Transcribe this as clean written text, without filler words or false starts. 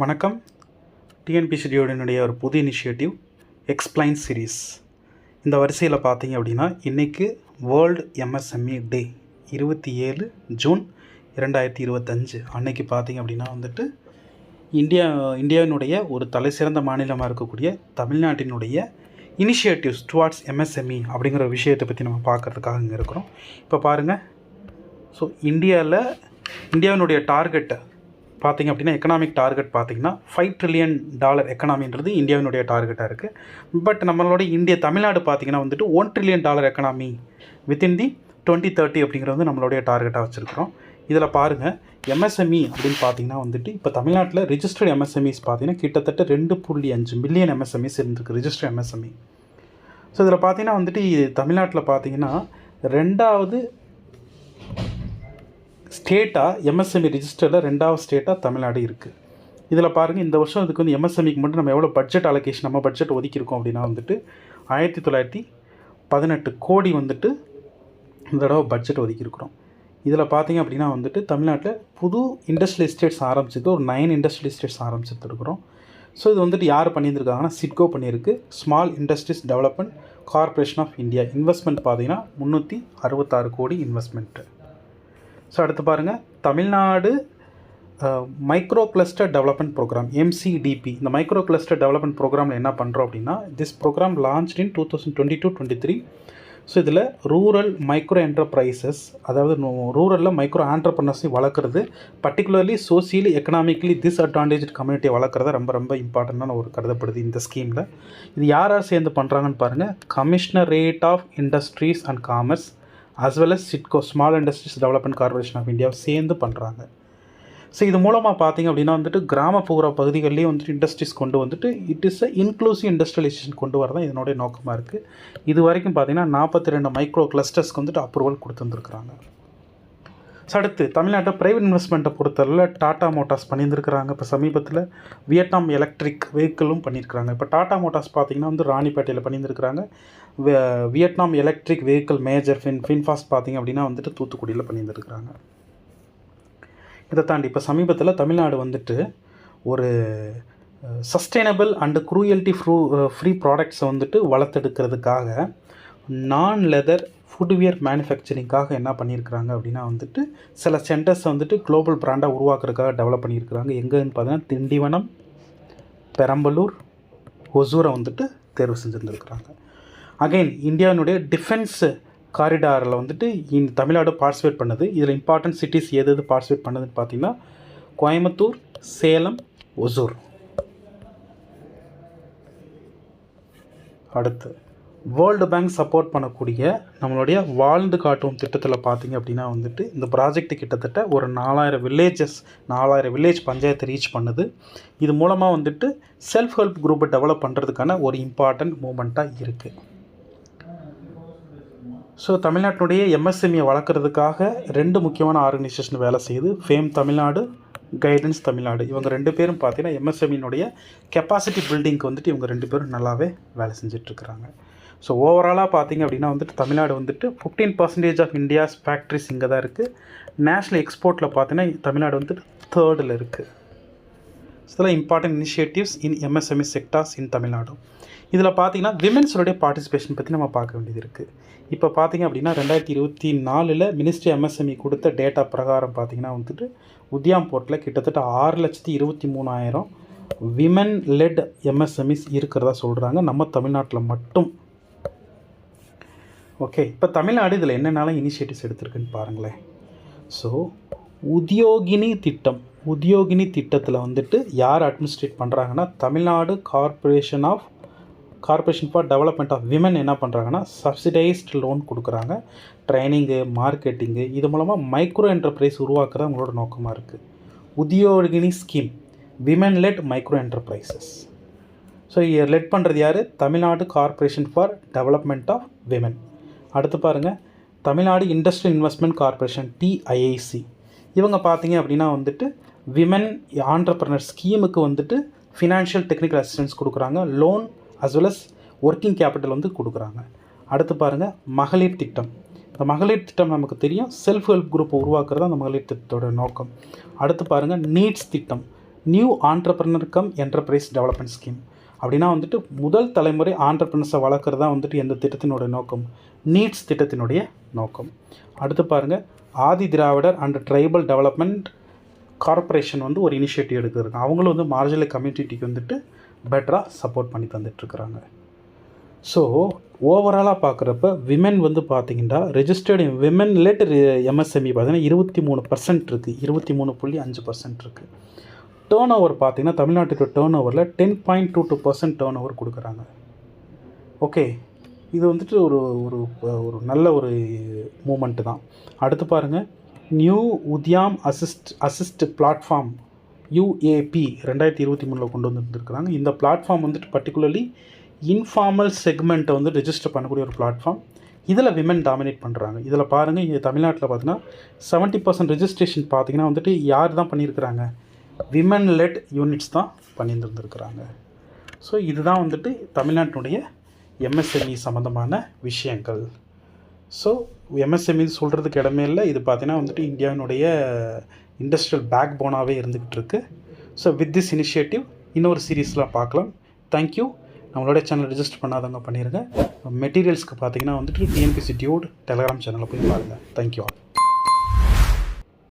வணக்கம். டிஎன்பிசிடியோடனுடைய ஒரு புது இனிஷியேட்டிவ் எக்ஸ்பிளைன் சீரீஸ். இந்த வரிசையில் பார்த்தீங்க அப்படின்னா இன்றைக்கி வேர்ல்டு எம்எஸ்எம்இ டே 27 ஜூன் 2025 அன்னைக்கு பார்த்தீங்க அப்படின்னா வந்துட்டு இந்தியாவினுடைய ஒரு தலை சிறந்த மாநிலமாக இருக்கக்கூடிய தமிழ்நாட்டினுடைய இனிஷியேட்டிவ்ஸ் டுவார்ட்ஸ் எம்எஸ்எம்இ அப்படிங்கிற விஷயத்தை பற்றி நம்ம பார்க்குறதுக்காக இங்கே இருக்கிறோம். இப்போ பாருங்கள், ஸோ இந்தியாவினுடைய டார்கெட்டை பார்த்திங்க அப்படின்னா எக்கனாமிக் டார்கெட் பார்த்திங்கன்னா $5 trillion எக்கனாமின்றது இந்தியாவினுடைய டார்கெட்டாக இருக்குது. பட் நம்மளோட தமிழ்நாடு பார்த்திங்கன்னா வந்துட்டு $1 trillion எக்கனாமி வித்தின் தி 2030 அப்படிங்கிறது வந்து நம்மளுடைய டார்கெட்டாக வச்சுருக்கிறோம். இதில் பாருங்கள், எம்எஸ்எம்இ அப்படின்னு பார்த்திங்கன்னா வந்துட்டு இப்போ தமிழ்நாட்டில் ரிஜிஸ்டர்ட் எம்எஸ்எம்இஸ் பார்த்திங்கன்னா கிட்டத்தட்ட 2.5 மில்லியன் எம்எஸ்எம்இஸ் இருந்திருக்கு, ரிஜிஸ்டர்ட் எம்எஸ்எம்இ. ஸோ இதில் பார்த்திங்கன்னா வந்துட்டு தமிழ்நாட்டில் பார்த்திங்கன்னா 2வது ஸ்டேட்டாக எம்எஸ்எம்இ ரிஜிஸ்டரில் 2வது ஸ்டேட்டாக தமிழ்நாடு இருக்குது. இதில் பாருங்கள், இந்த வருஷம் இதுக்கு வந்து எம்எஸ்எம்இக்கு மட்டும் நம்ம எவ்வளோ பட்ஜெட் அலோகேஷன் நம்ம பட்ஜெட் ஒதுக்கியிருக்கோம் அப்படின்னா வந்துட்டு 1918 கோடி வந்துட்டு இந்த தடவை பட்ஜெட் ஒதுக்கியிருக்கிறோம். இதில் பார்த்திங்க அப்படின்னா வந்துட்டு தமிழ்நாட்டில் புது இண்டஸ்ட்ரியல் எஸ்டேட்ஸ் ஆரம்பிச்சது ஒரு 9 இண்டஸ்ட்ரியல் எஸ்டேட்ஸ் ஆரம்பிச்சிருக்கிறோம். ஸோ இது வந்துட்டு யார் பண்ணியிருக்காங்கன்னா சிட்கோ பண்ணியிருக்கு, small industries development corporation of India. Investment பார்த்திங்கன்னா 366 கோடி இன்வெஸ்ட்மெண்ட்டு. ஸோ அடுத்து பாருங்கள், Tamil Nadu micro cluster development programme MCDP. இந்த மைக்ரோ கிளஸ்டர் டெவலப்மெண்ட் ப்ரோக்ராமில் என்ன பண்ணுறோம் அப்படின்னா, this programme launched in 2022-23. So இதில் ரூரல் மைக்ரோ என்டர்பிரைசஸ், அதாவது ரூரலில் மைக்ரோ ஆண்டர்பிரினர்ஸை வளர்க்குறது, பர்டிகுலர்லி சோசியலி எக்கனாமிக்கலி டிஸ்அட்வான்டேஜ் கம்யூனிட்டியை வளர்க்குறத ரொம்ப ரொம்ப இம்பார்ட்டண்ட்டான ஒரு கருதப்படுது இந்த ஸ்கீமில். இது யார் சேர்ந்து பண்ணுறாங்கன்னு பாருங்கள், commissionerate of industries and commerce as well as SIDCO, small industries development corporation of இந்தியாவை சேர்ந்து பண்ணுறாங்க. ஸோ இது மூலமாக பார்த்திங்க அப்படின்னா வந்துட்டு கிராமப்புற பகுதிகளிலேயே வந்துட்டு இண்டஸ்ட்ரீஸ் கொண்டு வந்துட்டு இட் இஸ் இன்க்ளூசிவ் இண்டஸ்ட்ரியலைசேஷன் கொண்டு வரதான் இதனுடைய நோக்கமாக இருக்குது. இது வரைக்கும் பார்த்திங்கன்னா 42 மைக்ரோ கிளஸ்டர்ஸ்க்கு வந்துட்டு அப்ரூவல் கொடுத்துருந்துருக்குறாங்க. ஸோ அடுத்து தமிழ்நாட்டை ப்ரைவேட் இன்வெஸ்ட்மெண்ட்டை பொறுத்தவரை டாடா மோட்டார்ஸ் பண்ணியிருந்துருக்கிறாங்க. இப்போ சமீபத்தில் வியட்நாம் எலக்ட்ரிக் வெஹிக்கிளும் பண்ணியிருக்கிறாங்க. இப்போ டாடா மோட்டார்ஸ் பார்த்திங்கன்னா வந்து ராணிப்பேட்டையில் பண்ணியிருந்துருக்கிறாங்க. வியட்நாம் எலக்ட்ரிக் வெஹிக்கிள் மேஜர் ஃபின்ஃபாஸ்ட் பார்த்திங்க அப்படின்னா வந்துட்டு தூத்துக்குடியில் பண்ணியிருந்துருக்கிறாங்க. இதை தாண்டி இப்போ சமீபத்தில் தமிழ்நாடு வந்துட்டு ஒரு சஸ்டைனபிள் அண்டு க்ரூயல்ட்டி ஃப்ரீ ப்ராடக்ட்ஸை வந்துட்டு வளர்த்தெடுக்கிறதுக்காக நான் லெதர் ஃபுட்வியர் மேனுஃபேக்சரிங்காக என்ன பண்ணியிருக்கிறாங்க அப்படின்னா வந்துட்டு சில சென்டர்ஸை வந்துட்டு குளோபல் பிராண்டாக உருவாக்குறதுக்காக டெவலப் பண்ணியிருக்கிறாங்க. எங்கேன்னு பார்த்தீங்கன்னா திண்டிவனம், பெரம்பலூர், ஒசூரை வந்துட்டு தேர்வு செஞ்சுருந்துருக்குறாங்க. அகைன் இந்தியாவினுடைய டிஃபென்ஸ் காரிடாரில் வந்துட்டு தமிழ்நாடு பார்ட்டிசிபேட் பண்ணுது. இதில் இம்பார்ட்டன்ட் சிட்டிஸ் எது பார்ட்டிசிபேட் பண்ணுதுன்னு பார்த்தீங்கன்னா கோயம்புத்தூர், சேலம், ஒசூர். அடுத்து வேர்ல்டு பேங்க் சப்போர்ட் பண்ணக்கூடிய நம்மளுடைய வாழ்ந்து காட்டும் திட்டத்தில் பார்த்திங்க அப்படின்னா வந்துட்டு இந்த ப்ராஜெக்ட் கிட்டத்தட்ட ஒரு 4000 வில்லேஜ் பஞ்சாயத்தை ரீச் பண்ணுது. இது மூலமாக வந்துட்டு செல்ஃப் ஹெல்ப் குரூப்பை டெவலப் பண்ணுறதுக்கான ஒரு இம்பார்ட்டன்ட் மூமெண்ட்டாக இருக்குது. ஸோ தமிழ்நாட்டினுடைய எம்எஸ்எம்இயை வளர்க்குறதுக்காக 2 முக்கியமான ஆர்கனைசேஷன் வேலை செய்யுது. FaMe Tamil Nadu, guidance Tamil Nadu. இவங்க 2 பேரும் பார்த்தீங்கன்னா எம்எஸ்எம்இனுடைய கெப்பாசிட்டி பில்டிங்க்கு வந்துட்டு இவங்க 2 பேரும் நல்லாவே வேலை செஞ்சிட்ருக்குறாங்க. ஸோ ஓவராலாக பார்த்திங்க அப்படின்னா வந்துட்டு தமிழ்நாடு வந்துட்டு 15% ஆஃப் இந்தியாஸ் ஃபேக்ட்ரிஸ் இங்கே தான் இருக்குது. நேஷ்னல் எக்ஸ்போர்ட்டில் பார்த்தீங்கன்னா தமிழ்நாடு வந்துட்டு 3rd இருக்குது. ஸோ இதெல்லாம் இம்பார்ட்டன்ட் இனிஷியேட்டிவ்ஸ் இன் எம்எஸ்எம்இ செக்டார்ஸ் இன் தமிழ்நாடு. இதில் பார்த்திங்கன்னா விமென்ஸோடைய பார்ட்டிசிபேஷன் பற்றி நம்ம பார்க்க வேண்டியது இருக்குது. இப்போ பார்த்திங்க அப்படின்னா 2024 மினிஸ்ட்ரி எம்எஸ்எம்இ கொடுத்த டேட்டா பிரகாரம் பார்த்திங்கன்னா வந்துட்டு உத்யாம் போர்ட்டில் கிட்டத்தட்ட 6,23,000 விமன் லெட் எம்எஸ்எம்இஸ் இருக்கிறதா சொல்கிறாங்க நம்ம தமிழ்நாட்டில் மட்டும். ஓகே, இப்போ தமிழ்நாடு இதில் என்னென்னாலும் இனிஷியேட்டிவ்ஸ் எடுத்திருக்குன்னு பாருங்களேன். ஸோ உத்யோகினி திட்டத்தில் வந்துட்டு யார் அட்மினிஸ்ட்ரேட் பண்ணுறாங்கன்னா Tamil Nadu corporation for development of women என்ன பண்ணுறாங்கன்னா சப்சிடைஸ்டு லோன் கொடுக்குறாங்க. ட்ரைனிங்கு, மார்க்கெட்டிங்கு, இது மூலமாக மைக்ரோ என்டர்பிரைஸ் உருவாக்குறது அவங்களோட நோக்கமாக இருக்குது. Udyogini scheme women led micro enterprises. So led பண்ணுறது யார்? Tamil Nadu corporation for development of women. அடுத்து பாருங்கள், Tamil Nadu industrial investment corporation TIIC. இவங்க பார்த்தீங்க அப்படின்னா வந்துட்டு விமன் ஆண்டர்பிரினர் ஸ்கீமுக்கு வந்துட்டு ஃபினான்ஷியல் டெக்னிக்கல் அசிஸ்டன்ஸ் கொடுக்குறாங்க. Loan as well as working capital வந்து கொடுக்குறாங்க. அடுத்து பாருங்கள், மகளிர் திட்டம். இந்த மகளிர் திட்டம் நமக்கு தெரியும், செல்ஃப் ஹெல்ப் குரூப்பை உருவாக்குறது அந்த மகளிர் திட்டத்தோட நோக்கம். அடுத்து பாருங்கள், நீட்ஸ் திட்டம். New entrepreneur come enterprise development scheme. அப்படின்னா வந்துட்டு முதல் தலைமுறை ஆண்டர்பிரினர்ஸை வளர்க்குறது தான் வந்துட்டு எந்த திட்டத்தினுடைய நோக்கம், நீட்ஸ் திட்டத்தினுடைய நோக்கம். அடுத்து பாருங்கள், Adi Dravidar and tribal development corporation வந்து ஒரு இனிஷியேட்டிவ் எடுக்கிறாங்க. அவங்களும் வந்து மார்ஜினல் கம்யூனிட்டிக்கு வந்துட்டு பெட்டராக சப்போர்ட் பண்ணி தந்துட்டுருக்குறாங்க. ஸோ ஓவராலாக பார்க்குறப்ப விமென் வந்து பார்த்திங்கன்னா ரெஜிஸ்டர்டு விமென் ரிலேட்டட் எம்எஸ்எம்இ பார்த்திங்கன்னா 23% இருக்குது, 23.5% இருக்குது. டேர்ன் ஓவர் பார்த்திங்கன்னா தமிழ்நாட்டுக்கு டேர்ன் ஓவரில் 10.22% டேர்ன் ஓவர் கொடுக்குறாங்க. ஓகே, இது வந்துட்டு ஒரு ஒரு ஒரு நல்ல ஒரு மூமெண்ட்டு தான். அடுத்து பாருங்கள், நியூ உத்யாம் அசிஸ்ட் பிளாட்ஃபார்ம் UAP 2023 கொண்டு வந்துருக்குறாங்க. இந்த பிளாட்ஃபார்ம் வந்துட்டு பர்டிகுலர்லி இன்ஃபார்மல் செக்மெண்ட்டை வந்து ரெஜிஸ்டர் பண்ணக்கூடிய ஒரு பிளாட்ஃபார்ம். இதில் விமன் டாமினேட் பண்ணுறாங்க. இதில் பாருங்கள், இங்கே தமிழ்நாட்டில் பார்த்தீங்கன்னா 70% ரெஜிஸ்ட்ரேஷன் பார்த்திங்கன்னா வந்துட்டு யார் தான் பண்ணியிருக்கிறாங்க, விமன் லெட் யூனிட்ஸ் தான் பண்ணியிருந்துருக்குறாங்க. ஸோ இதுதான் வந்துட்டு தமிழ்நாட்டினுடைய MSME சம்மந்தமான விஷயங்கள். ஸோ MSME சொல்கிறதுக்கு இடமே இல்லை. இது பார்த்திங்கன்னா வந்துட்டு இந்தியாவினுடைய இண்டஸ்ட்ரியல் பேக் போனாகவே இருந்துக்கிட்டு இருக்குது. ஸோ வித் திஸ் இனிஷியேட்டிவ் இன்னொரு சீரீஸில் பார்க்கலாம். தேங்க்யூ. நம்மளோட சேனல் ரெஜிஸ்டர் பண்ணாதவங்க பண்ணிடுங்க. மெட்டீரியல்ஸ்க்கு பார்த்தீங்கன்னா வந்துட்டு TNPSC டியூட் டெலகிராம் சேனலில் போய் பாருங்கள். Thank you all.